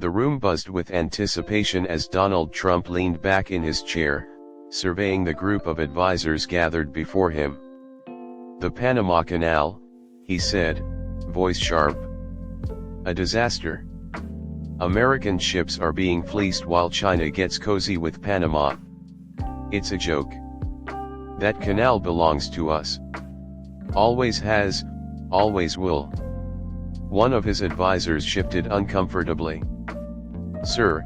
The room buzzed with anticipation as Donald Trump leaned back in his chair, surveying the group of advisors gathered before him. "The Panama Canal," he said, voice sharp. "A disaster. American ships are being fleeced while China gets cozy with Panama. It's a joke. That canal belongs to us. Always has, always will." One of his advisors shifted uncomfortably. "Sir,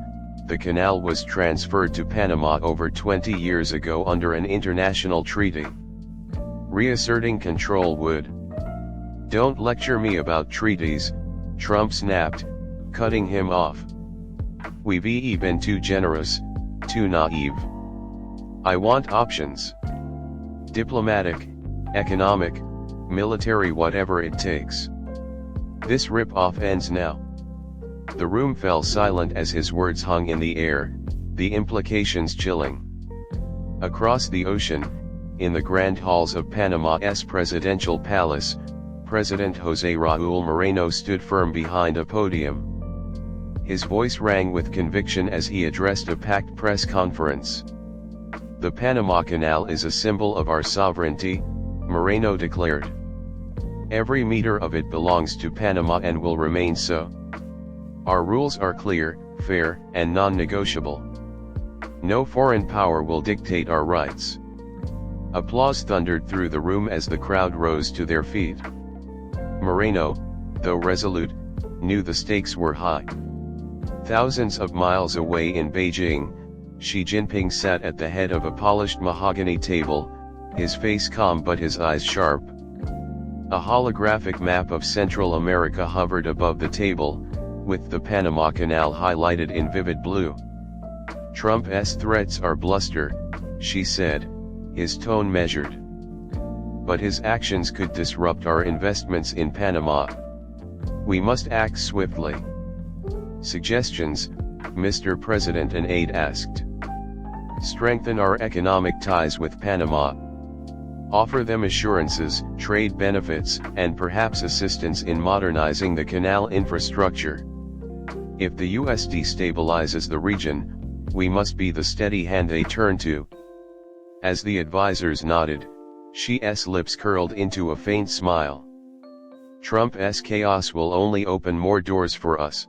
the canal was transferred to Panama over 20 years ago under an international treaty. Reasserting control would..." "Don't lecture me about treaties," Trump snapped, cutting him off. "We've been too generous, too naive. I want options. Diplomatic, economic, military, whatever it takes. This rip-off ends now." The room fell silent as his words hung in the air, the implications chilling. Across the ocean, in the grand halls of Panama's presidential palace, President José Raúl Mulino stood firm behind a podium. His voice rang with conviction as he addressed a packed press conference. "The Panama Canal is a symbol of our sovereignty," Mulino declared. "Every meter of it belongs to Panama and will remain so. Our rules are clear, fair, and non-negotiable. No foreign power will dictate our rights." Applause thundered through the room as the crowd rose to their feet. Mulino, though resolute, knew the stakes were high. Thousands of miles away in Beijing, Xi Jinping sat at the head of a polished mahogany table, his face calm but his eyes sharp. A holographic map of Central America hovered above the table, with the Panama Canal highlighted in vivid blue. "Trump's threats are bluster," Xi said, his tone measured. "But his actions could disrupt our investments in Panama. We must act swiftly." "Suggestions, Mr. President?" an aide asked. "Strengthen our economic ties with Panama. Offer them assurances, trade benefits, and perhaps assistance in modernizing the canal infrastructure. If the US destabilizes the region, we must be the steady hand they turn to." As the advisors nodded, Xi's lips curled into a faint smile. "Trump's chaos will only open more doors for us.